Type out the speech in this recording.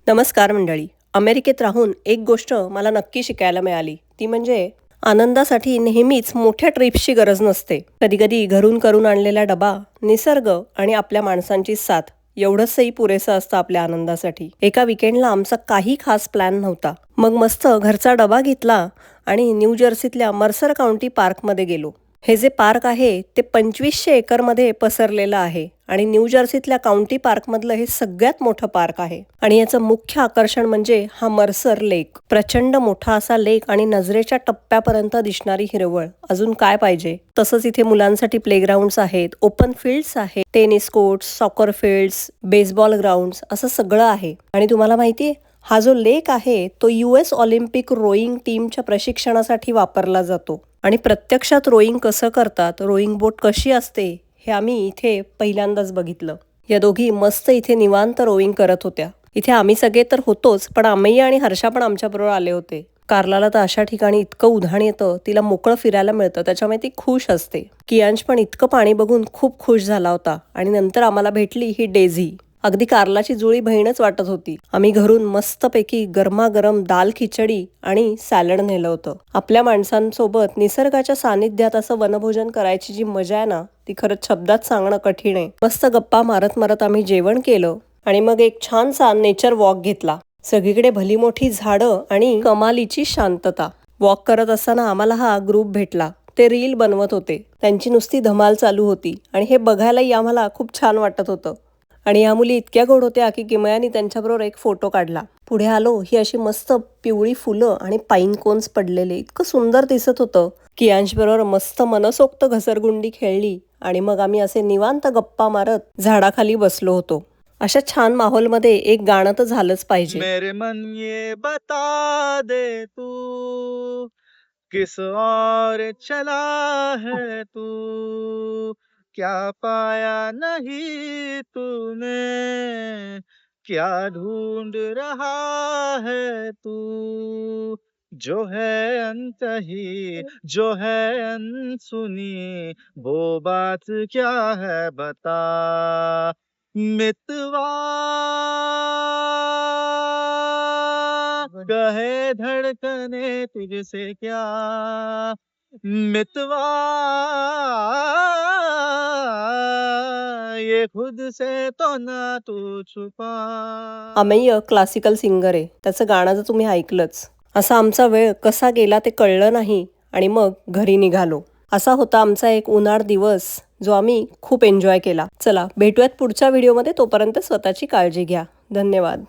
नमस्कार मंडळी. अमेरिकेत राहून एक गोष्ट मला नक्की शिकायला मिळाली, ती म्हणजे आनंदासाठी नेहमीच मोठ्या ट्रिप्सची गरज नसते. कधीकधी घरून करून आणलेला डबा, निसर्ग आणि आपल्या माणसांची साथ एवढंचही पुरेसं असतं आपल्या आनंदासाठी. एका विकेंडला आमचा काही खास प्लॅन नव्हता. मग मस्त घरचा डबा घेतला आणि न्यू जर्सीतल्या मर्सर काउंटी पार्कमध्ये गेलो. हे जे पार्क आहे ते 2500 एकरमध्ये पसरलेलं आहे आणि न्यू जर्सीतल्या काउंटी पार्कमधलं हे सगळ्यात मोठं पार्क आहे. आणि याचं मुख्य आकर्षण म्हणजे हा मर्सर लेक. प्रचंड मोठा असा लेक आणि नजरेच्या टप्प्यापर्यंत दिसणारी हिरवळ. अजून काय पाहिजे. तसंच इथे मुलांसाठी प्लेग्राऊंड्स आहेत, ओपन फील्ड्स आहेत, tennis courts, soccer fields, baseball grounds असं सगळं आहे. आणि तुम्हाला माहितीये, हा जो लेक आहे तो US ऑलिम्पिक रोईंग टीमच्या प्रशिक्षणासाठी वापरला जातो. आणि प्रत्यक्षात रोईंग कसं करतात, रोईंग बोट कशी असते, हे आम्ही इथे पहिल्यांदाच बघितलं. या दोघी मस्त इथे निवांत रोईंग करत होत्या. इथे आम्ही सगळे तर होतोच, पण अमेय आणि हर्षा पण आमच्याबरोबर आले होते. कार्लाला तर अशा ठिकाणी इतकं उधाण येतं, तिला मोकळं फिरायला मिळतं, त्याच्यामुळे ती खुश असते. कियांश पण इतकं पाणी बघून खूप खुश झाला होता. आणि नंतर आम्हाला भेटली ही डेझी. अगदी कार्लाची जुळी बहीणच वाटत होती. आम्ही घरून मस्तपैकी गरमागरम दाल खिचडी आणि सॅलड नेलं होतं. आपल्या माणसांसोबत निसर्गाच्या सानिध्यात असं वनभोजन करायची जी मजा आहे ना, ती खरंच शब्दात सांगणं कठीण आहे. मस्त गप्पा मारत मारत आम्ही जेवण केलं आणि मग एक छानसा नेचर वॉक घेतला. सगळीकडे भली मोठी झाडं आणि कमालीची शांतता. वॉक करत असताना आम्हाला हा ग्रुप भेटला. ते रील बनवत होते. त्यांची नुसती धमाल चालू होती आणि हे बघायलाही आम्हाला खूप छान वाटत होतं. आणि या मुली इतक्या गोड होत्या की किमयानी त्यांच्याबरोबर एक फोटो काढला. पुढे आलो, ही अशी मस्त पिवळी फुलं आणि पाईन कोन्स पडलेले इतकं सुंदर दिसत होतं. कियांश बरोबर मस्त मनसोक्त घसरगुंडी खेळली आणि मग आम्ही असे निवांत गप्पा मारत झाडाखाली बसलो होतो. अशा छान माहोलमध्ये एक गाणं तर झालंच पाहिजे. मेरे मन ये बता दे तू किस और चला है तू, क्या पाया नहीं तूने, क्या ढूंढ रहा है तू, जो है अंतही जो है अनसुनी, वो बात क्या है बता मितवा, कहे धड़कने तुझसे क्या मितवा, ये खुद से तो ना तू छुपा. अमेय क्लासिकल सिंगर आहे. त्याचं गाणं जर तुम्ही ऐकलंच. असा आमचा वेळ कसा गेला ते कळलं नाही आणि मग घरी निघालो. असा होता आमचा एक उन्हाळ दिवस, जो आम्ही खूप एन्जॉय केला. चला भेटूयात पुढच्या व्हिडिओमध्ये. तोपर्यंत स्वतःची काळजी घ्या. धन्यवाद.